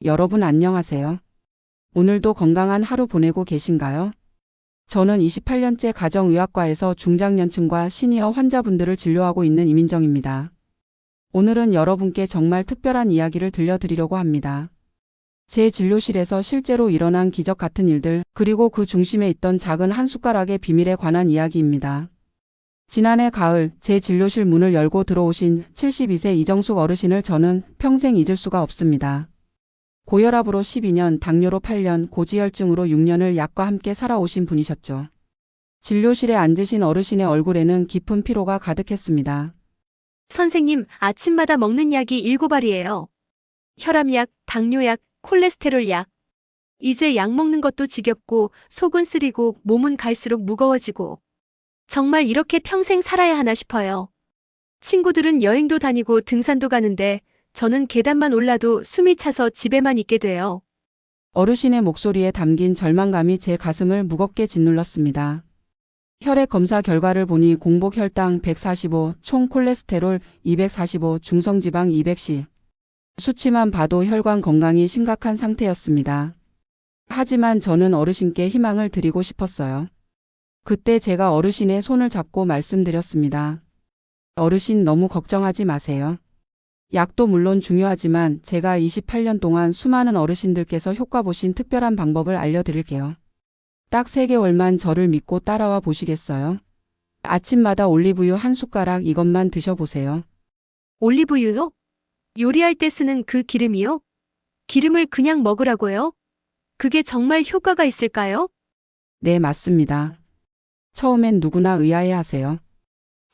여러분 안녕하세요. 오늘도 건강한 하루 보내고 계신가요? 저는 28년째 가정의학과에서 중장년층과 시니어 환자분들을 진료하고 있는 이민정입니다. 오늘은 여러분께 정말 특별한 이야기를 들려드리려고 합니다. 제 진료실에서 실제로 일어난 기적 같은 일들, 그리고 그 중심에 있던 작은 한 숟가락의 비밀에 관한 이야기입니다. 지난해 가을 제 진료실 문을 열고 들어오신 72세 이정숙 어르신을 저는 평생 잊을 수가 없습니다. 고혈압으로 12년, 당뇨로 8년, 고지혈증으로 6년을 약과 함께 살아오신 분이셨죠. 진료실에 앉으신 어르신의 얼굴에는 깊은 피로가 가득했습니다. 선생님, 아침마다 먹는 약이 7알이에요. 혈압약, 당뇨약, 콜레스테롤 약. 이제 약 먹는 것도 지겹고 속은 쓰리고 몸은 갈수록 무거워지고. 정말 이렇게 평생 살아야 하나 싶어요. 친구들은 여행도 다니고 등산도 가는데 저는 계단만 올라도 숨이 차서 집에만 있게 돼요. 어르신의 목소리에 담긴 절망감이 제 가슴을 무겁게 짓눌렀습니다. 혈액 검사 결과를 보니 공복 혈당 145, 총 콜레스테롤 245, 중성지방 210. 수치만 봐도 혈관 건강이 심각한 상태였습니다. 하지만 저는 어르신께 희망을 드리고 싶었어요. 그때 제가 어르신의 손을 잡고 말씀드렸습니다. 어르신 너무 걱정하지 마세요. 약도 물론 중요하지만 제가 28년 동안 수많은 어르신들께서 효과 보신 특별한 방법을 알려드릴게요. 딱 3개월만 저를 믿고 따라와 보시겠어요? 아침마다 올리브유 한 숟가락 이것만 드셔보세요. 올리브유요? 요리할 때 쓰는 그 기름이요? 기름을 그냥 먹으라고요? 그게 정말 효과가 있을까요? 네, 맞습니다. 처음엔 누구나 의아해하세요.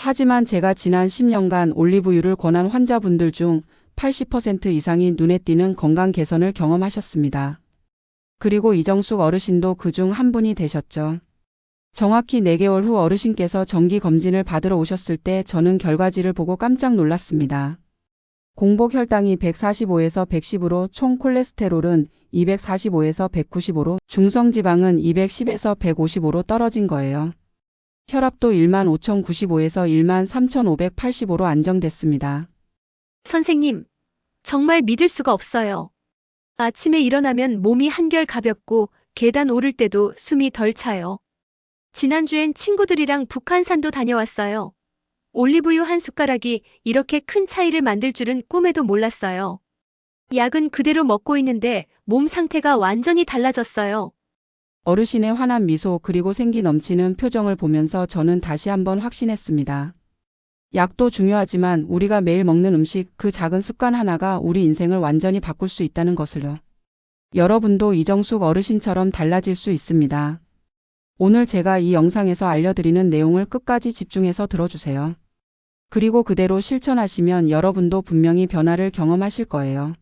하지만 제가 지난 10년간 올리브유를 권한 환자분들 중 80% 이상이 눈에 띄는 건강 개선을 경험하셨습니다. 그리고 이정숙 어르신도 그중 한 분이 되셨죠. 정확히 4개월 후 어르신께서 정기 검진을 받으러 오셨을 때 저는 결과지를 보고 깜짝 놀랐습니다. 공복 혈당이 145에서 110으로 총 콜레스테롤은 245에서 195로 중성지방은 210에서 155로 떨어진 거예요. 혈압도 15,095에서 13,585로 안정됐습니다. 선생님, 정말 믿을 수가 없어요. 아침에 일어나면 몸이 한결 가볍고 계단 오를 때도 숨이 덜 차요. 지난주엔 친구들이랑 북한산도 다녀왔어요. 올리브유 한 숟가락이 이렇게 큰 차이를 만들 줄은 꿈에도 몰랐어요. 약은 그대로 먹고 있는데 몸 상태가 완전히 달라졌어요. 어르신의 환한 미소 그리고 생기 넘치는 표정을 보면서 저는 다시 한번 확신했습니다. 약도 중요하지만 우리가 매일 먹는 음식 그 작은 습관 하나가 우리 인생을 완전히 바꿀 수 있다는 것을요. 여러분도 이정숙 어르신처럼 달라질 수 있습니다. 오늘 제가 이 영상에서 알려드리는 내용을 끝까지 집중해서 들어주세요. 그리고 그대로 실천하시면 여러분도 분명히 변화를 경험하실 거예요.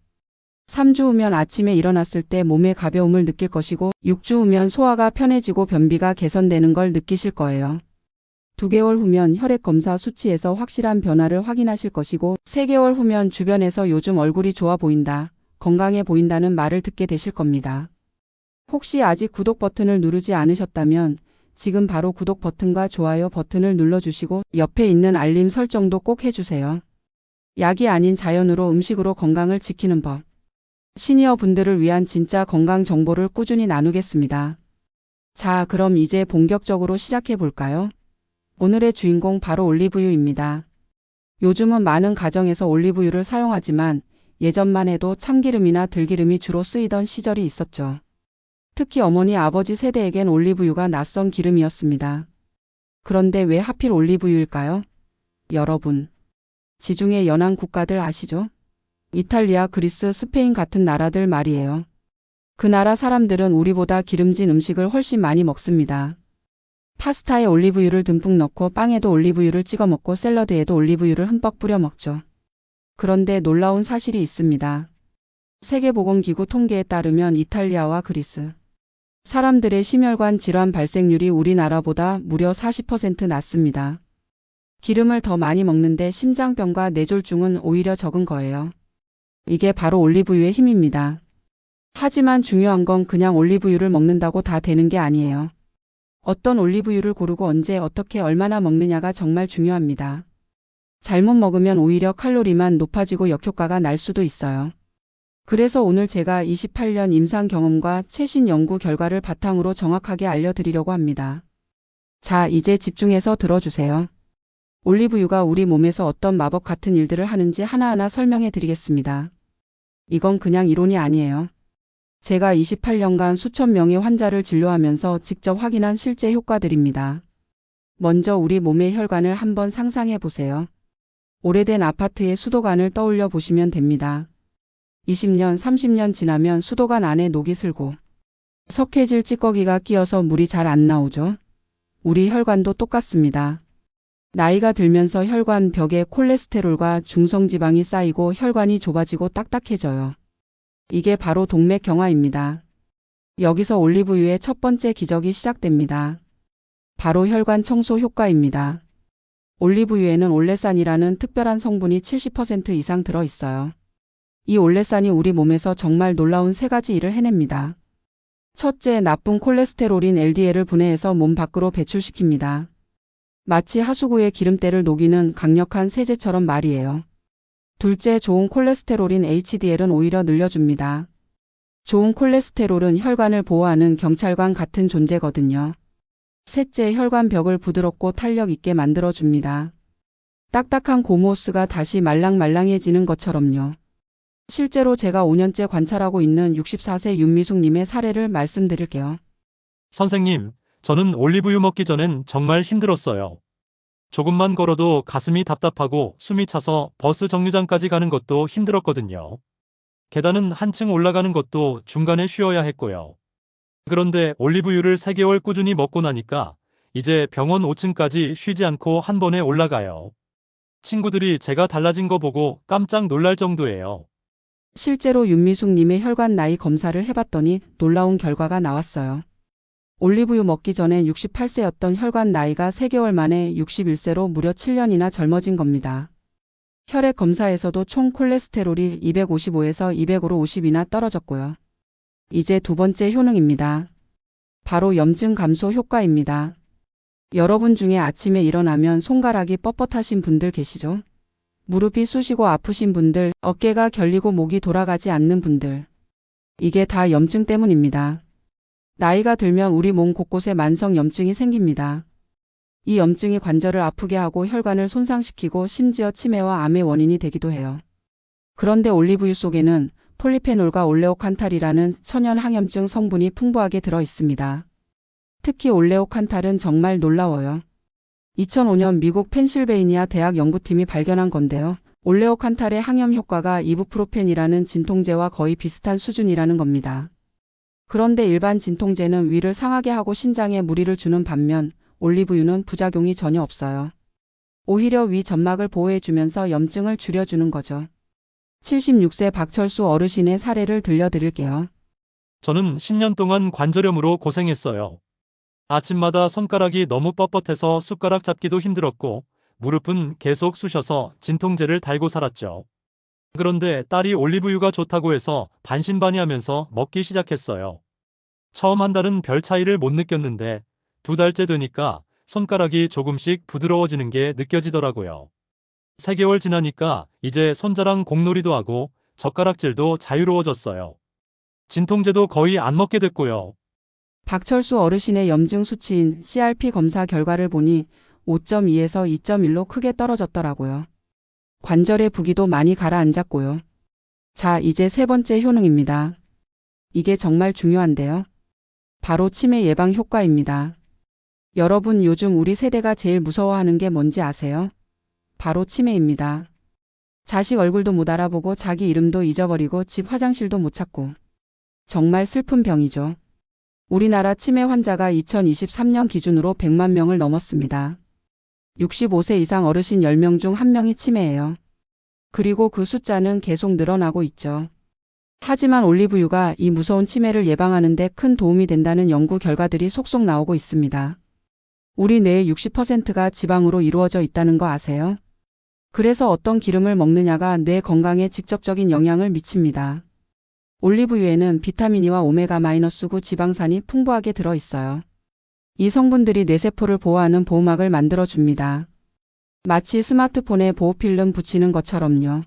3주 후면 아침에 일어났을 때 몸의 가벼움을 느낄 것이고 6주 후면 소화가 편해지고 변비가 개선되는 걸 느끼실 거예요. 2개월 후면 혈액 검사 수치에서 확실한 변화를 확인하실 것이고 3개월 후면 주변에서 요즘 얼굴이 좋아 보인다, 건강해 보인다는 말을 듣게 되실 겁니다. 혹시 아직 구독 버튼을 누르지 않으셨다면 지금 바로 구독 버튼과 좋아요 버튼을 눌러주시고 옆에 있는 알림 설정도 꼭 해주세요. 약이 아닌 자연으로 음식으로 건강을 지키는 법. 시니어 분들을 위한 진짜 건강 정보를 꾸준히 나누겠습니다. 자, 그럼 이제 본격적으로 시작해 볼까요? 오늘의 주인공 바로 올리브유입니다. 요즘은 많은 가정에서 올리브유를 사용하지만 예전만 해도 참기름이나 들기름이 주로 쓰이던 시절이 있었죠. 특히 어머니 아버지 세대에겐 올리브유가 낯선 기름이었습니다. 그런데 왜 하필 올리브유일까요? 여러분, 지중해 연안 국가들 아시죠? 이탈리아, 그리스, 스페인 같은 나라들 말이에요. 그 나라 사람들은 우리보다 기름진 음식을 훨씬 많이 먹습니다. 파스타에 올리브유를 듬뿍 넣고 빵에도 올리브유를 찍어 먹고 샐러드에도 올리브유를 흠뻑 뿌려 먹죠. 그런데 놀라운 사실이 있습니다. 세계보건기구 통계에 따르면 이탈리아와 그리스 사람들의 심혈관 질환 발생률이 우리나라보다 무려 40% 낮습니다. 기름을 더 많이 먹는데 심장병과 뇌졸중은 오히려 적은 거예요. 이게 바로 올리브유의 힘입니다. 하지만 중요한 건 그냥 올리브유를 먹는다고 다 되는 게 아니에요. 어떤 올리브유를 고르고 언제 어떻게 얼마나 먹느냐가 정말 중요합니다. 잘못 먹으면 오히려 칼로리만 높아지고 역효과가 날 수도 있어요. 그래서 오늘 제가 28년 임상 경험과 최신 연구 결과를 바탕으로 정확하게 알려드리려고 합니다. 자, 이제 집중해서 들어주세요. 올리브유가 우리 몸에서 어떤 마법 같은 일들을 하는지 하나하나 설명해 드리겠습니다. 이건 그냥 이론이 아니에요. 제가 28년간 수천 명의 환자를 진료하면서 직접 확인한 실제 효과들입니다. 먼저 우리 몸의 혈관을 한번 상상해 보세요. 오래된 아파트의 수도관을 떠올려 보시면 됩니다. 20년, 30년 지나면 수도관 안에 녹이 슬고 석회질 찌꺼기가 끼어서 물이 잘 안 나오죠. 우리 혈관도 똑같습니다. 나이가 들면서 혈관 벽에 콜레스테롤과 중성지방이 쌓이고 혈관이 좁아지고 딱딱해져요. 이게 바로 동맥경화입니다. 여기서 올리브유의 첫 번째 기적이 시작됩니다. 바로 혈관 청소 효과입니다. 올리브유에는 올레산이라는 특별한 성분이 70% 이상 들어있어요. 이 올레산이 우리 몸에서 정말 놀라운 세 가지 일을 해냅니다. 첫째, 나쁜 콜레스테롤인 LDL을 분해해서 몸 밖으로 배출시킵니다. 마치 하수구의 기름때를 녹이는 강력한 세제처럼 말이에요. 둘째, 좋은 콜레스테롤인 HDL은 오히려 늘려줍니다. 좋은 콜레스테롤은 혈관을 보호하는 경찰관 같은 존재거든요. 셋째, 혈관 벽을 부드럽고 탄력 있게 만들어줍니다. 딱딱한 고무호스가 다시 말랑말랑해지는 것처럼요. 실제로 제가 5년째 관찰하고 있는 64세 윤미숙님의 사례를 말씀드릴게요. 선생님, 저는 올리브유 먹기 전엔 정말 힘들었어요. 조금만 걸어도 가슴이 답답하고 숨이 차서 버스 정류장까지 가는 것도 힘들었거든요. 계단은 한층 올라가는 것도 중간에 쉬어야 했고요. 그런데 올리브유를 3개월 꾸준히 먹고 나니까 이제 병원 5층까지 쉬지 않고 한 번에 올라가요. 친구들이 제가 달라진 거 보고 깜짝 놀랄 정도예요. 실제로 윤미숙님의 혈관 나이 검사를 해봤더니 놀라운 결과가 나왔어요. 올리브유 먹기 전엔 68세였던 혈관 나이가 3개월 만에 61세로 무려 7년이나 젊어진 겁니다. 혈액 검사에서도 총 콜레스테롤이 255에서 200으로 50이나 떨어졌고요. 이제 두 번째 효능입니다. 바로 염증 감소 효과입니다. 여러분 중에 아침에 일어나면 손가락이 뻣뻣하신 분들 계시죠? 무릎이 쑤시고 아프신 분들, 어깨가 결리고 목이 돌아가지 않는 분들. 이게 다 염증 때문입니다. 나이가 들면 우리 몸 곳곳에 만성 염증이 생깁니다. 이 염증이 관절을 아프게 하고 혈관을 손상시키고 심지어 치매와 암의 원인이 되기도 해요. 그런데 올리브유 속에는 폴리페놀과 올레오칸탈이라는 천연 항염증 성분이 풍부하게 들어 있습니다. 특히 올레오칸탈은 정말 놀라워요. 2005년 미국 펜실베이니아 대학 연구팀이 발견한 건데요. 올레오칸탈의 항염 효과가 이부프로펜이라는 진통제와 거의 비슷한 수준이라는 겁니다. 그런데 일반 진통제는 위를 상하게 하고 신장에 무리를 주는 반면 올리브유는 부작용이 전혀 없어요. 오히려 위 점막을 보호해주면서 염증을 줄여주는 거죠. 76세 박철수 어르신의 사례를 들려드릴게요. 저는 10년 동안 관절염으로 고생했어요. 아침마다 손가락이 너무 뻣뻣해서 숟가락 잡기도 힘들었고 무릎은 계속 쑤셔서 진통제를 달고 살았죠. 그런데 딸이 올리브유가 좋다고 해서 반신반의하면서 먹기 시작했어요. 처음 한 달은 별 차이를 못 느꼈는데 2달째 되니까 손가락이 조금씩 부드러워지는 게 느껴지더라고요. 3개월 지나니까 이제 손자랑 공놀이도 하고 젓가락질도 자유로워졌어요. 진통제도 거의 안 먹게 됐고요. 박철수 어르신의 염증 수치인 CRP 검사 결과를 보니 5.2에서 2.1로 크게 떨어졌더라고요. 관절의 부기도 많이 가라앉았고요. 자, 이제 세 번째 효능입니다. 이게 정말 중요한데요. 바로 치매 예방 효과입니다. 여러분, 요즘 우리 세대가 제일 무서워하는 게 뭔지 아세요? 바로 치매입니다. 자식 얼굴도 못 알아보고 자기 이름도 잊어버리고 집 화장실도 못 찾고. 정말 슬픈 병이죠. 우리나라 치매 환자가 2023년 기준으로 100만 명을 넘었습니다. 65세 이상 어르신 10명 중 1명이 치매예요. 그리고 그 숫자는 계속 늘어나고 있죠. 하지만 올리브유가 이 무서운 치매를 예방하는 데 큰 도움이 된다는 연구 결과들이 속속 나오고 있습니다. 우리 뇌의 60%가 지방으로 이루어져 있다는 거 아세요? 그래서 어떤 기름을 먹느냐가 뇌 건강에 직접적인 영향을 미칩니다. 올리브유에는 비타민E와 오메가-9 지방산이 풍부하게 들어있어요. 이 성분들이 뇌세포를 보호하는 보호막을 만들어줍니다. 마치 스마트폰에 보호필름 붙이는 것처럼요.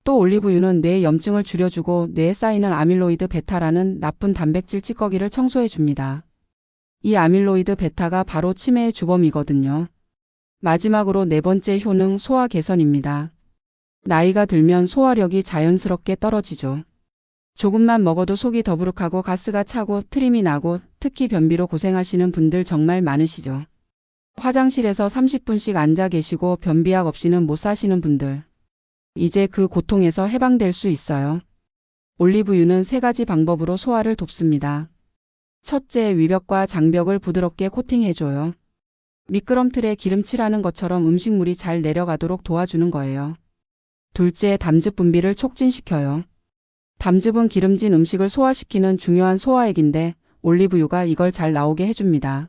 또 올리브유는 뇌의 염증을 줄여주고 뇌에 쌓이는 아밀로이드 베타라는 나쁜 단백질 찌꺼기를 청소해 줍니다. 이 아밀로이드 베타가 바로 치매의 주범이거든요. 마지막으로 네 번째 효능, 소화 개선입니다. 나이가 들면 소화력이 자연스럽게 떨어지죠. 조금만 먹어도 속이 더부룩하고 가스가 차고 트림이 나고 특히 변비로 고생하시는 분들 정말 많으시죠. 화장실에서 30분씩 앉아 계시고 변비약 없이는 못 사시는 분들. 이제 그 고통에서 해방될 수 있어요. 올리브유는 3가지 방법으로 소화를 돕습니다. 첫째, 위벽과 장벽을 부드럽게 코팅해줘요. 미끄럼틀에 기름칠하는 것처럼 음식물이 잘 내려가도록 도와주는 거예요. 둘째, 담즙 분비를 촉진시켜요. 담즙은 기름진 음식을 소화시키는 중요한 소화액인데 올리브유가 이걸 잘 나오게 해줍니다.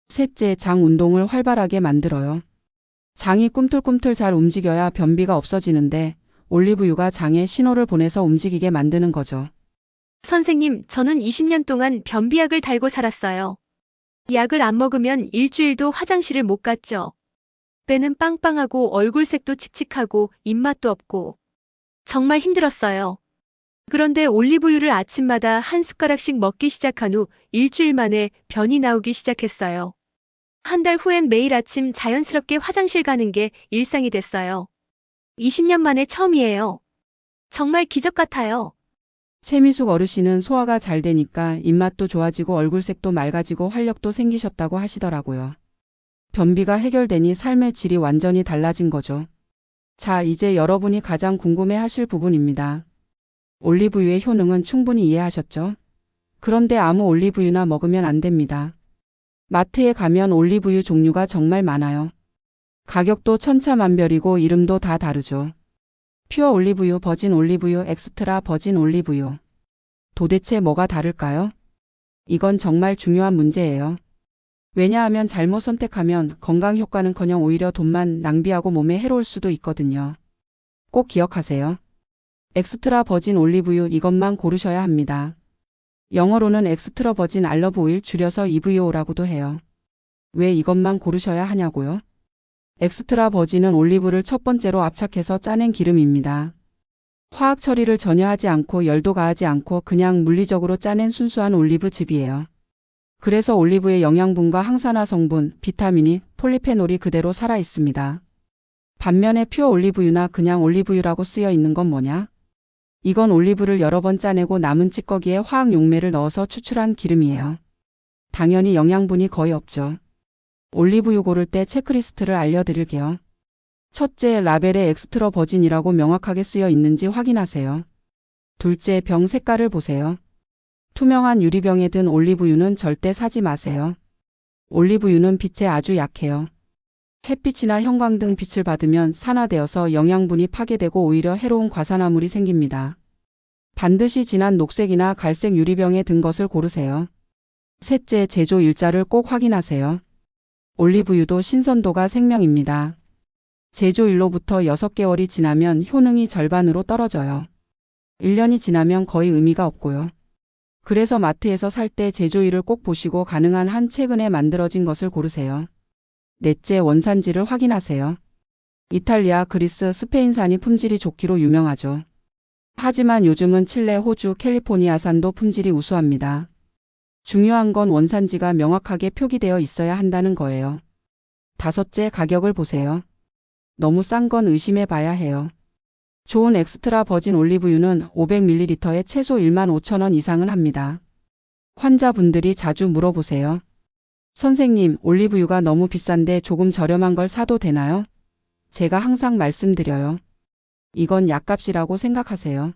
셋째, 장 운동을 활발하게 만들어요. 장이 꿈틀꿈틀 잘 움직여야 변비가 없어지는데 올리브유가 장에 신호를 보내서 움직이게 만드는 거죠. 선생님, 저는 20년 동안 변비약을 달고 살았어요. 약을 안 먹으면 일주일도 화장실을 못 갔죠. 배는 빵빵하고 얼굴색도 칙칙하고 입맛도 없고 정말 힘들었어요. 그런데 올리브유를 아침마다 한 숟가락씩 먹기 시작한 후 일주일 만에 변이 나오기 시작했어요. 한 달 후엔 매일 아침 자연스럽게 화장실 가는 게 일상이 됐어요. 20년 만에 처음이에요. 정말 기적 같아요. 최미숙 어르신은 소화가 잘 되니까 입맛도 좋아지고 얼굴색도 맑아지고 활력도 생기셨다고 하시더라고요. 변비가 해결되니 삶의 질이 완전히 달라진 거죠. 자, 이제 여러분이 가장 궁금해 하실 부분입니다. 올리브유의 효능은 충분히 이해하셨죠? 그런데 아무 올리브유나 먹으면 안 됩니다. 마트에 가면 올리브유 종류가 정말 많아요. 가격도 천차만별이고 이름도 다 다르죠. 퓨어 올리브유, 버진 올리브유, 엑스트라 버진 올리브유. 도대체 뭐가 다를까요? 이건 정말 중요한 문제예요. 왜냐하면 잘못 선택하면 건강 효과는커녕 오히려 돈만 낭비하고 몸에 해로울 수도 있거든요. 꼭 기억하세요. 엑스트라 버진 올리브유 이것만 고르셔야 합니다. 영어로는 엑스트라 버진 알러브 오일 줄여서 EVO라고도 해요. 왜 이것만 고르셔야 하냐고요? 엑스트라 버진은 올리브를 첫 번째로 압착해서 짜낸 기름입니다. 화학 처리를 전혀 하지 않고 열도 가하지 않고 그냥 물리적으로 짜낸 순수한 올리브즙이에요. 그래서 올리브의 영양분과 항산화 성분, 비타민이, 폴리페놀이 그대로 살아 있습니다. 반면에 퓨어 올리브유나 그냥 올리브유라고 쓰여 있는 건 뭐냐? 이건 올리브를 여러 번 짜내고 남은 찌꺼기에 화학 용매를 넣어서 추출한 기름이에요. 당연히 영양분이 거의 없죠. 올리브유 고를 때 체크리스트를 알려드릴게요. 첫째, 라벨에 엑스트라 버진이라고 명확하게 쓰여 있는지 확인하세요. 둘째, 병 색깔을 보세요. 투명한 유리병에 든 올리브유는 절대 사지 마세요. 올리브유는 빛에 아주 약해요. 햇빛이나 형광등 빛을 받으면 산화되어서 영양분이 파괴되고 오히려 해로운 과산화물이 생깁니다. 반드시 진한 녹색이나 갈색 유리병에 든 것을 고르세요. 셋째, 제조 일자를 꼭 확인하세요. 올리브유도 신선도가 생명입니다. 제조일로부터 6개월이 지나면 효능이 절반으로 떨어져요. 1년이 지나면 거의 의미가 없고요. 그래서 마트에서 살 때 제조일을 꼭 보시고 가능한 한 최근에 만들어진 것을 고르세요. 넷째, 원산지를 확인하세요. 이탈리아, 그리스, 스페인산이 품질이 좋기로 유명하죠. 하지만 요즘은 칠레, 호주, 캘리포니아산도 품질이 우수합니다. 중요한 건 원산지가 명확하게 표기되어 있어야 한다는 거예요. 다섯째, 가격을 보세요. 너무 싼 건 의심해 봐야 해요. 좋은 엑스트라 버진 올리브유는 500ml에 최소 15,000원 이상은 합니다. 환자분들이 자주 물어보세요. 선생님, 올리브유가 너무 비싼데 조금 저렴한 걸 사도 되나요? 제가 항상 말씀드려요. 이건 약값이라고 생각하세요.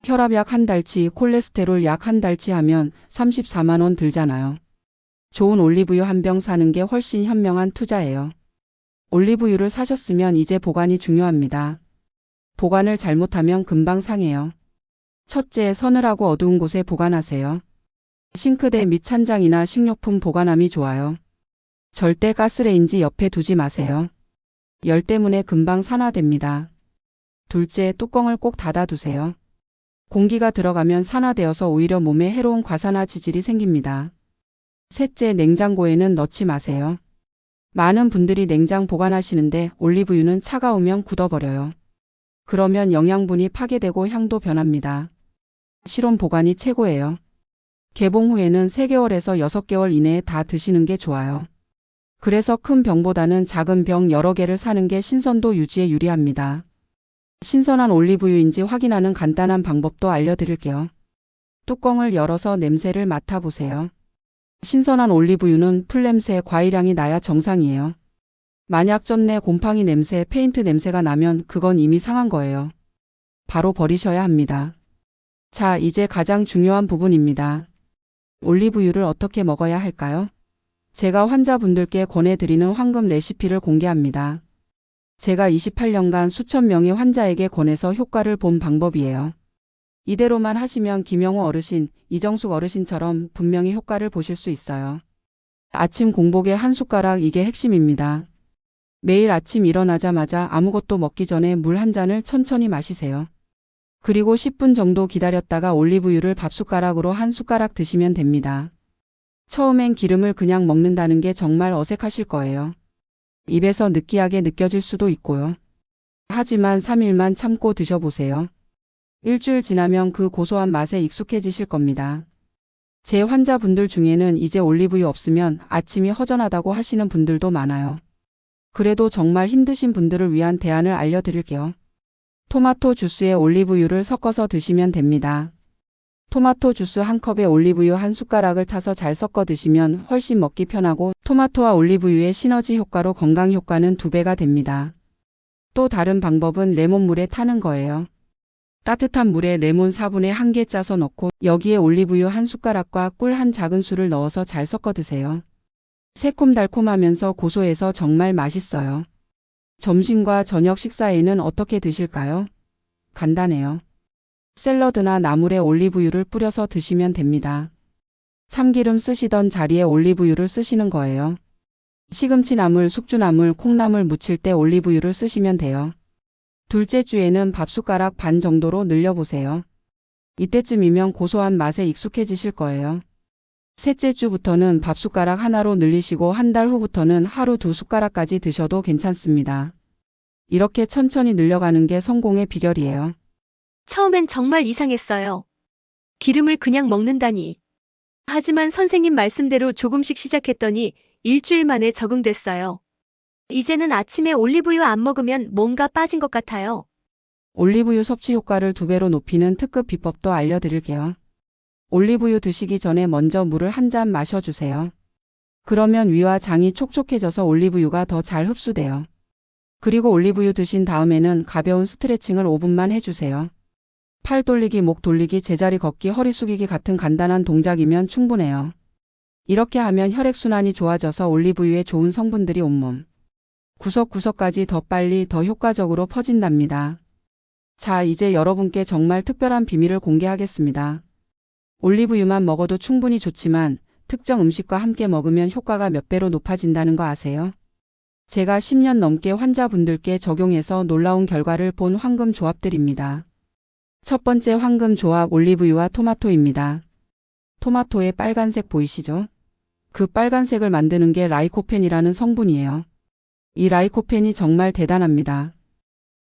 혈압약 한 달치, 콜레스테롤 약 한 달치 하면 34만 원 들잖아요. 좋은 올리브유 한 병 사는 게 훨씬 현명한 투자예요. 올리브유를 사셨으면 이제 보관이 중요합니다. 보관을 잘못하면 금방 상해요. 첫째, 서늘하고 어두운 곳에 보관하세요. 싱크대 및 찬장이나 식료품 보관함이 좋아요. 절대 가스레인지 옆에 두지 마세요. 열 때문에 금방 산화됩니다. 둘째, 뚜껑을 꼭 닫아두세요. 공기가 들어가면 산화되어서 오히려 몸에 해로운 과산화 지질이 생깁니다. 셋째, 냉장고에는 넣지 마세요. 많은 분들이 냉장 보관하시는데 올리브유는 차가우면 굳어버려요. 그러면 영양분이 파괴되고 향도 변합니다. 실온 보관이 최고예요. 개봉 후에는 3개월에서 6개월 이내에 다 드시는 게 좋아요. 그래서 큰 병보다는 작은 병 여러 개를 사는 게 신선도 유지에 유리합니다. 신선한 올리브유인지 확인하는 간단한 방법도 알려드릴게요. 뚜껑을 열어서 냄새를 맡아보세요. 신선한 올리브유는 풀냄새, 과일향이 나야 정상이에요. 만약 쩐내, 곰팡이 냄새, 페인트 냄새가 나면 그건 이미 상한 거예요. 바로 버리셔야 합니다. 자, 이제 가장 중요한 부분입니다. 올리브유를 어떻게 먹어야 할까요? 제가 환자분들께 권해드리는 황금 레시피를 공개합니다. 제가 28년간 수천 명의 환자에게 권해서 효과를 본 방법이에요. 이대로만 하시면 김영호 어르신, 이정숙 어르신처럼 분명히 효과를 보실 수 있어요. 아침 공복에 한 숟가락, 이게 핵심입니다. 매일 아침 일어나자마자 아무것도 먹기 전에 물 한 잔을 천천히 마시세요. 그리고 10분 정도 기다렸다가 올리브유를 밥숟가락으로 한 숟가락 드시면 됩니다. 처음엔 기름을 그냥 먹는다는 게 정말 어색하실 거예요. 입에서 느끼하게 느껴질 수도 있고요. 하지만 3일만 참고 드셔보세요. 일주일 지나면 그 고소한 맛에 익숙해지실 겁니다. 제 환자분들 중에는 이제 올리브유 없으면 아침이 허전하다고 하시는 분들도 많아요. 그래도 정말 힘드신 분들을 위한 대안을 알려드릴게요. 토마토 주스에 올리브유를 섞어서 드시면 됩니다. 토마토 주스 한 컵에 올리브유 한 숟가락을 타서 잘 섞어 드시면 훨씬 먹기 편하고 토마토와 올리브유의 시너지 효과로 건강 효과는 2배가 됩니다. 또 다른 방법은 레몬물에 타는 거예요. 따뜻한 물에 레몬 4분의 1개 짜서 넣고 여기에 올리브유 한 숟가락과 꿀 한 작은술을 넣어서 잘 섞어 드세요. 새콤달콤하면서 고소해서 정말 맛있어요. 점심과 저녁 식사에는 어떻게 드실까요? 간단해요. 샐러드나 나물에 올리브유를 뿌려서 드시면 됩니다. 참기름 쓰시던 자리에 올리브유를 쓰시는 거예요. 시금치 나물, 숙주나물, 콩나물 무칠 때 올리브유를 쓰시면 돼요. 둘째 주에는 밥숟가락 반 정도로 늘려보세요. 이때쯤이면 고소한 맛에 익숙해지실 거예요. 셋째 주부터는 밥숟가락 하나로 늘리시고 한 달 후부터는 하루 2숟가락까지 드셔도 괜찮습니다. 이렇게 천천히 늘려가는 게 성공의 비결이에요. 처음엔 정말 이상했어요. 기름을 그냥 먹는다니. 하지만 선생님 말씀대로 조금씩 시작했더니 일주일 만에 적응됐어요. 이제는 아침에 올리브유 안 먹으면 뭔가 빠진 것 같아요. 올리브유 섭취 효과를 2배로 높이는 특급 비법도 알려드릴게요. 올리브유 드시기 전에 먼저 물을 한 잔 마셔주세요. 그러면 위와 장이 촉촉해져서 올리브유가 더 잘 흡수돼요. 그리고 올리브유 드신 다음에는 가벼운 스트레칭을 5분만 해주세요. 팔 돌리기, 목 돌리기, 제자리 걷기, 허리 숙이기 같은 간단한 동작이면 충분해요. 이렇게 하면 혈액순환이 좋아져서 올리브유의 좋은 성분들이 온몸 구석구석까지 더 빨리 더 효과적으로 퍼진답니다. 자, 이제 여러분께 정말 특별한 비밀을 공개하겠습니다. 올리브유만 먹어도 충분히 좋지만 특정 음식과 함께 먹으면 효과가 몇 배로 높아진다는 거 아세요? 제가 10년 넘게 환자분들께 적용해서 놀라운 결과를 본 황금 조합들입니다. 첫 번째 황금 조합, 올리브유와 토마토입니다. 토마토의 빨간색 보이시죠? 그 빨간색을 만드는 게 라이코펜이라는 성분이에요. 이 라이코펜이 정말 대단합니다.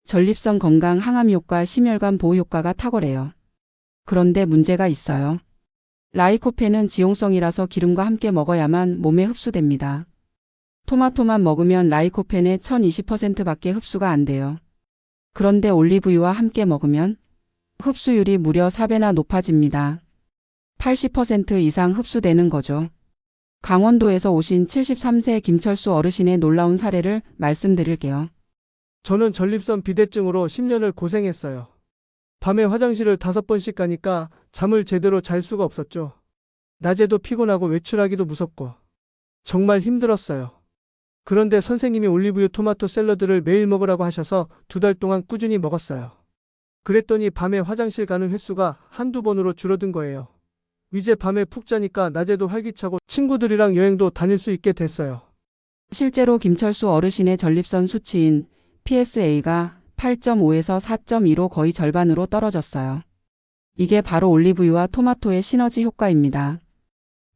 전립선 건강, 항암 효과, 심혈관 보호 효과가 탁월해요. 그런데 문제가 있어요. 라이코펜은 지용성이라서 기름과 함께 먹어야만 몸에 흡수됩니다. 토마토만 먹으면 라이코펜의 1020%밖에 흡수가 안 돼요. 그런데 올리브유와 함께 먹으면 흡수율이 무려 4배나 높아집니다. 80% 이상 흡수되는 거죠. 강원도에서 오신 73세 김철수 어르신의 놀라운 사례를 말씀드릴게요. 저는 전립선 비대증으로 10년을 고생했어요. 밤에 화장실을 5번씩 가니까 잠을 제대로 잘 수가 없었죠. 낮에도 피곤하고 외출하기도 무섭고 정말 힘들었어요. 그런데 선생님이 올리브유 토마토 샐러드를 매일 먹으라고 하셔서 2달 동안 꾸준히 먹었어요. 그랬더니 밤에 화장실 가는 횟수가 한두 번으로 줄어든 거예요. 이제 밤에 푹 자니까 낮에도 활기차고 친구들이랑 여행도 다닐 수 있게 됐어요. 실제로 김철수 어르신의 전립선 수치인 PSA가 8.5에서 4.2로 거의 절반으로 떨어졌어요. 이게 바로 올리브유와 토마토의 시너지 효과입니다.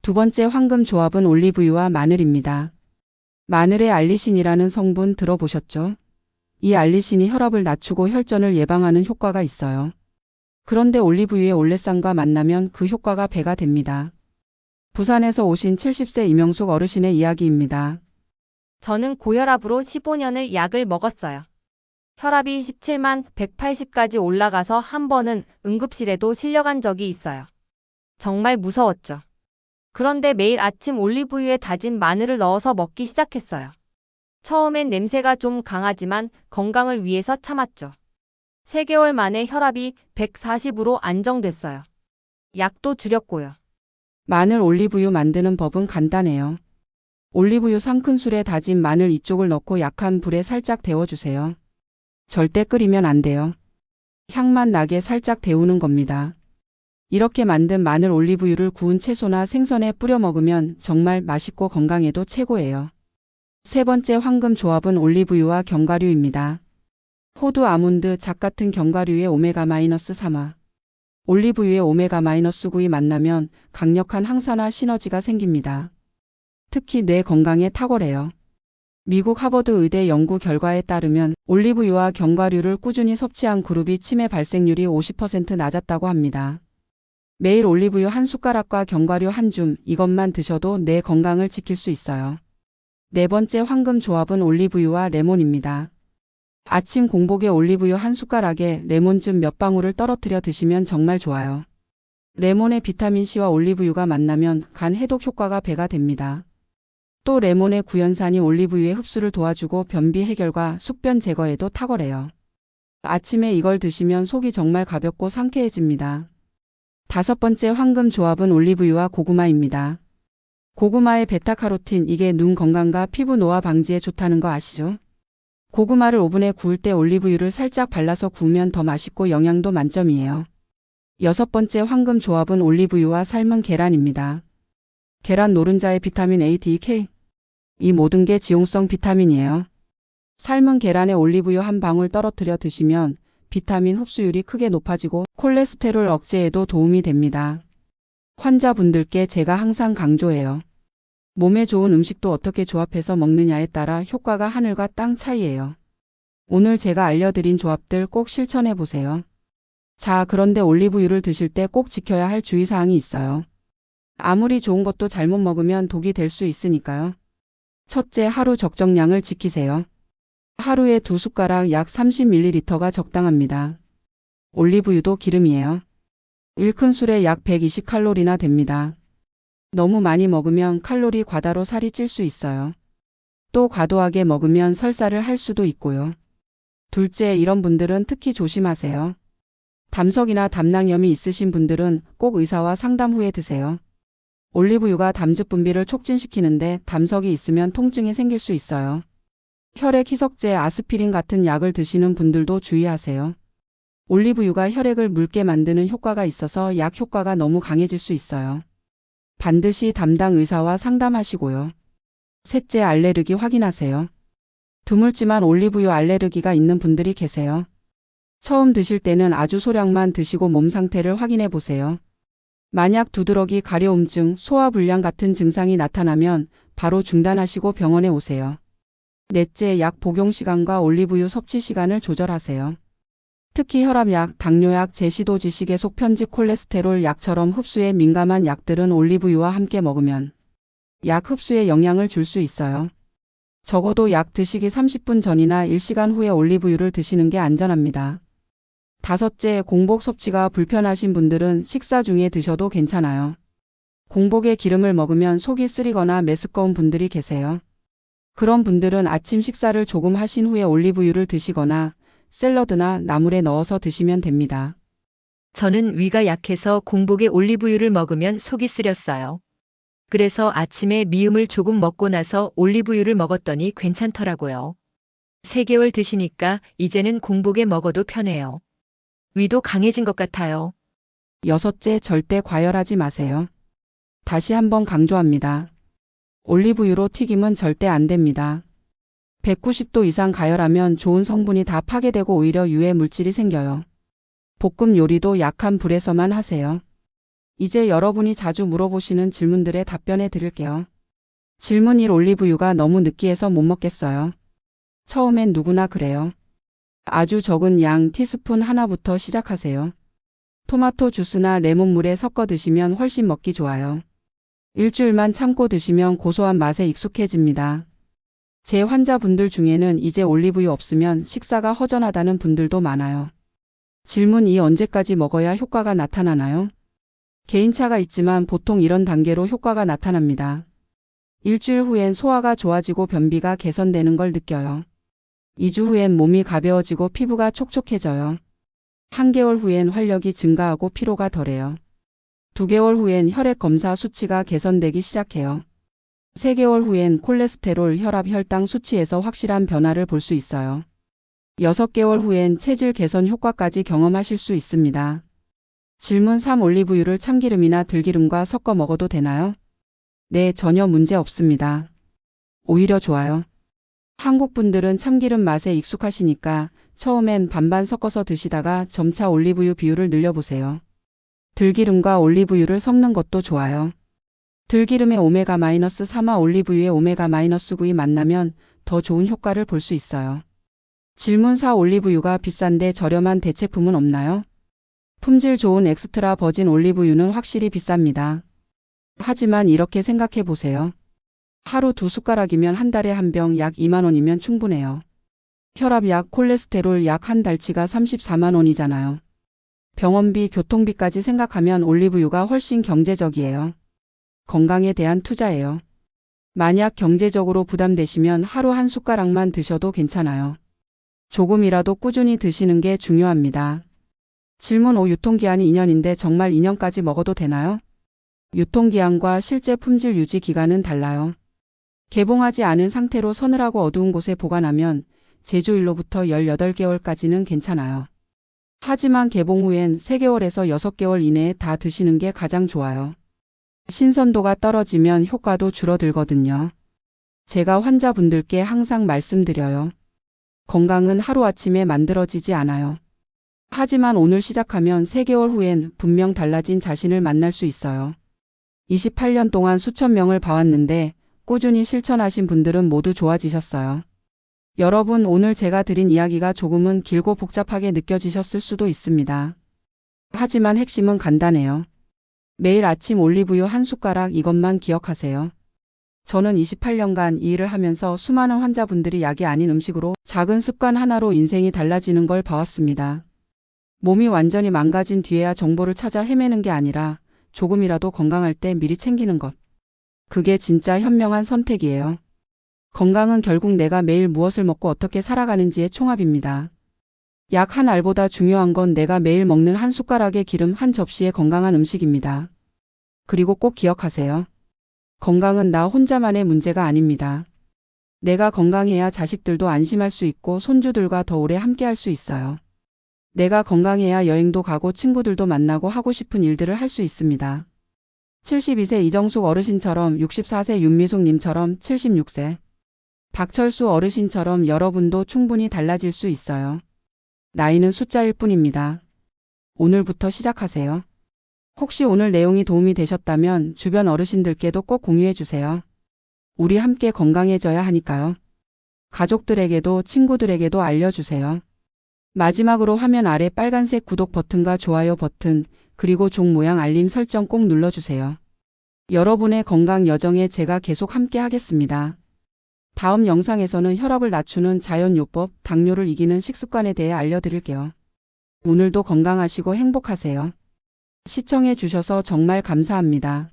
두 번째 황금 조합은 올리브유와 마늘입니다. 마늘에 알리신이라는 성분 들어보셨죠? 이 알리신이 혈압을 낮추고 혈전을 예방하는 효과가 있어요. 그런데 올리브유의 올레산과 만나면 그 효과가 배가 됩니다. 부산에서 오신 70세 이명숙 어르신의 이야기입니다. 저는 고혈압으로 15년을 약을 먹었어요. 혈압이 17만 180까지 올라가서 한 번은 응급실에도 실려간 적이 있어요. 정말 무서웠죠. 그런데 매일 아침 올리브유에 다진 마늘을 넣어서 먹기 시작했어요. 처음엔 냄새가 좀 강하지만 건강을 위해서 참았죠. 3개월 만에 혈압이 140으로 안정됐어요. 약도 줄였고요. 마늘 올리브유 만드는 법은 간단해요. 올리브유 3큰술에 다진 마늘 이쪽을 넣고 약한 불에 살짝 데워주세요. 절대 끓이면 안 돼요. 향만 나게 살짝 데우는 겁니다. 이렇게 만든 마늘 올리브유를 구운 채소나 생선에 뿌려 먹으면 정말 맛있고 건강에도 최고예요. 세 번째 황금 조합은 올리브유와 견과류입니다. 호두, 아몬드, 잣 같은 견과류의 오메가-3화. 올리브유의 오메가-9이 만나면 강력한 항산화 시너지가 생깁니다. 특히 뇌 건강에 탁월해요. 미국 하버드 의대 연구 결과에 따르면 올리브유와 견과류를 꾸준히 섭취한 그룹이 치매 발생률이 50% 낮았다고 합니다. 매일 올리브유 한 숟가락과 견과류 한 줌, 이것만 드셔도 뇌 건강을 지킬 수 있어요. 네 번째 황금 조합은 올리브유와 레몬입니다. 아침 공복에 올리브유 한 숟가락에 레몬즙 몇 방울을 떨어뜨려 드시면 정말 좋아요. 레몬의 비타민C와 올리브유가 만나면 간 해독 효과가 배가 됩니다. 또 레몬의 구연산이 올리브유의 흡수를 도와주고 변비 해결과 숙변 제거에도 탁월해요. 아침에 이걸 드시면 속이 정말 가볍고 상쾌해집니다. 다섯 번째 황금 조합은 올리브유와 고구마입니다. 고구마의 베타카로틴, 이게 눈 건강과 피부 노화 방지에 좋다는 거 아시죠? 고구마를 오븐에 구울 때 올리브유를 살짝 발라서 구우면 더 맛있고 영양도 만점이에요. 여섯 번째 황금 조합은 올리브유와 삶은 계란입니다. 계란 노른자의 비타민 A, D, K. 이 모든 게 지용성 비타민이에요. 삶은 계란에 올리브유 한 방울 떨어뜨려 드시면 비타민 흡수율이 크게 높아지고 콜레스테롤 억제에도 도움이 됩니다. 환자분들께 제가 항상 강조해요. 몸에 좋은 음식도 어떻게 조합해서 먹느냐에 따라 효과가 하늘과 땅 차이예요. 오늘 제가 알려드린 조합들 꼭 실천해 보세요. 자, 그런데 올리브유를 드실 때 꼭 지켜야 할 주의사항이 있어요. 아무리 좋은 것도 잘못 먹으면 독이 될 수 있으니까요. 첫째, 하루 적정량을 지키세요. 하루에 2숟가락 약 30ml가 적당합니다. 올리브유도 기름이에요. 1큰술에 약 120칼로리나 됩니다. 너무 많이 먹으면 칼로리 과다로 살이 찔 수 있어요. 또 과도하게 먹으면 설사를 할 수도 있고요. 둘째, 이런 분들은 특히 조심하세요. 담석이나 담낭염이 있으신 분들은 꼭 의사와 상담 후에 드세요. 올리브유가 담즙 분비를 촉진시키는데 담석이 있으면 통증이 생길 수 있어요. 혈액 희석제 아스피린 같은 약을 드시는 분들도 주의하세요. 올리브유가 혈액을 묽게 만드는 효과가 있어서 약 효과가 너무 강해질 수 있어요. 반드시 담당 의사와 상담하시고요. 셋째, 알레르기 확인하세요. 드물지만 올리브유 알레르기가 있는 분들이 계세요. 처음 드실 때는 아주 소량만 드시고 몸 상태를 확인해 보세요. 만약 두드러기, 가려움증, 소화불량 같은 증상이 나타나면 바로 중단하시고 병원에 오세요. 넷째, 약 복용 시간과 올리브유 섭취 시간을 조절하세요. 특히 혈압약, 당뇨약, 제시도 지식애속 편집 콜레스테롤 약처럼 흡수에 민감한 약들은 올리브유와 함께 먹으면 약 흡수에 영향을 줄 수 있어요. 적어도 약 드시기 30분 전이나 1시간 후에 올리브유를 드시는 게 안전합니다. 다섯째, 공복 섭취가 불편하신 분들은 식사 중에 드셔도 괜찮아요. 공복에 기름을 먹으면 속이 쓰리거나 메스꺼운 분들이 계세요. 그런 분들은 아침 식사를 조금 하신 후에 올리브유를 드시거나 샐러드나 나물에 넣어서 드시면 됩니다. 저는 위가 약해서 공복에 올리브유를 먹으면 속이 쓰렸어요. 그래서 아침에 미음을 조금 먹고 나서 올리브유를 먹었더니 괜찮더라고요. 3개월 드시니까 이제는 공복에 먹어도 편해요. 위도 강해진 것 같아요. 여섯째, 절대 과열하지 마세요. 다시 한번 강조합니다. 올리브유로 튀김은 절대 안 됩니다. 190도 이상 가열하면 좋은 성분이 다 파괴되고 오히려 유해 물질이 생겨요. 볶음 요리도 약한 불에서만 하세요. 이제 여러분이 자주 물어보시는 질문들에 답변해 드릴게요. 질문 1. 올리브유가 너무 느끼해서 못 먹겠어요. 처음엔 누구나 그래요. 아주 적은 양 티스푼 하나부터 시작하세요. 토마토 주스나 레몬물에 섞어 드시면 훨씬 먹기 좋아요. 일주일만 참고 드시면 고소한 맛에 익숙해집니다. 제 환자분들 중에는 이제 올리브유 없으면 식사가 허전하다는 분들도 많아요. 질문 2. 언제까지 먹어야 효과가 나타나나요? 개인차가 있지만 보통 이런 단계로 효과가 나타납니다. 일주일 후엔 소화가 좋아지고 변비가 개선되는 걸 느껴요. 2주 후엔 몸이 가벼워지고 피부가 촉촉해져요. 1개월 후엔 활력이 증가하고 피로가 덜해요. 2개월 후엔 혈액 검사 수치가 개선되기 시작해요. 3개월 후엔 콜레스테롤, 혈압, 혈당 수치에서 확실한 변화를 볼 수 있어요. 6개월 후엔 체질 개선 효과까지 경험하실 수 있습니다. 질문 3. 올리브유를 참기름이나 들기름과 섞어 먹어도 되나요? 네, 전혀 문제 없습니다. 오히려 좋아요. 한국 분들은 참기름 맛에 익숙하시니까 처음엔 반반 섞어서 드시다가 점차 올리브유 비율을 늘려보세요. 들기름과 올리브유를 섞는 것도 좋아요. 들기름의 오메가-3와 올리브유의 오메가-9이 만나면 더 좋은 효과를 볼 수 있어요. 질문 4. 올리브유가 비싼데 저렴한 대체품은 없나요? 품질 좋은 엑스트라 버진 올리브유는 확실히 비쌉니다. 하지만 이렇게 생각해 보세요. 하루 2숟가락이면 한 달에 한 병 약 2만 원이면 충분해요. 혈압약, 콜레스테롤 약 한 달치가 34만 원이잖아요. 병원비, 교통비까지 생각하면 올리브유가 훨씬 경제적이에요. 건강에 대한 투자예요. 만약 경제적으로 부담되시면 하루 한 숟가락만 드셔도 괜찮아요. 조금이라도 꾸준히 드시는 게 중요합니다. 질문 5. 유통기한이 2년인데 정말 2년까지 먹어도 되나요? 유통기한과 실제 품질 유지 기간은 달라요. 개봉하지 않은 상태로 서늘하고 어두운 곳에 보관하면 제조일로부터 18개월까지는 괜찮아요. 하지만 개봉 후엔 3개월에서 6개월 이내에 다 드시는 게 가장 좋아요. 신선도가 떨어지면 효과도 줄어들거든요. 제가 환자분들께 항상 말씀드려요. 건강은 하루아침에 만들어지지 않아요. 하지만 오늘 시작하면 3개월 후엔 분명 달라진 자신을 만날 수 있어요. 28년 동안 수천 명을 봐왔는데 꾸준히 실천하신 분들은 모두 좋아지셨어요. 여러분, 오늘 제가 드린 이야기가 조금은 길고 복잡하게 느껴지셨을 수도 있습니다. 하지만 핵심은 간단해요. 매일 아침 올리브유 한 숟가락, 이것만 기억하세요. 저는 28년간 이 일을 하면서 수많은 환자분들이 약이 아닌 음식으로 작은 습관 하나로 인생이 달라지는 걸 봐왔습니다. 몸이 완전히 망가진 뒤에야 정보를 찾아 헤매는 게 아니라 조금이라도 건강할 때 미리 챙기는 것. 그게 진짜 현명한 선택이에요. 건강은 결국 내가 매일 무엇을 먹고 어떻게 살아가는지의 총합입니다. 약 한 알보다 중요한 건 내가 매일 먹는 한 숟가락의 기름, 한 접시의 건강한 음식입니다. 그리고 꼭 기억하세요. 건강은 나 혼자만의 문제가 아닙니다. 내가 건강해야 자식들도 안심할 수 있고 손주들과 더 오래 함께할 수 있어요. 내가 건강해야 여행도 가고 친구들도 만나고 하고 싶은 일들을 할 수 있습니다. 72세 이정숙 어르신처럼, 64세 윤미숙님처럼, 76세 박철수 어르신처럼 여러분도 충분히 달라질 수 있어요. 나이는 숫자일 뿐입니다. 오늘부터 시작하세요. 혹시 오늘 내용이 도움이 되셨다면 주변 어르신들께도 꼭 공유해 주세요. 우리 함께 건강해져야 하니까요. 가족들에게도 친구들에게도 알려주세요. 마지막으로 화면 아래 빨간색 구독 버튼과 좋아요 버튼, 그리고 종 모양 알림 설정 꼭 눌러주세요. 여러분의 건강 여정에 제가 계속 함께 하겠습니다. 다음 영상에서는 혈압을 낮추는 자연요법, 당뇨를 이기는 식습관에 대해 알려드릴게요. 오늘도 건강하시고 행복하세요. 시청해 주셔서 정말 감사합니다.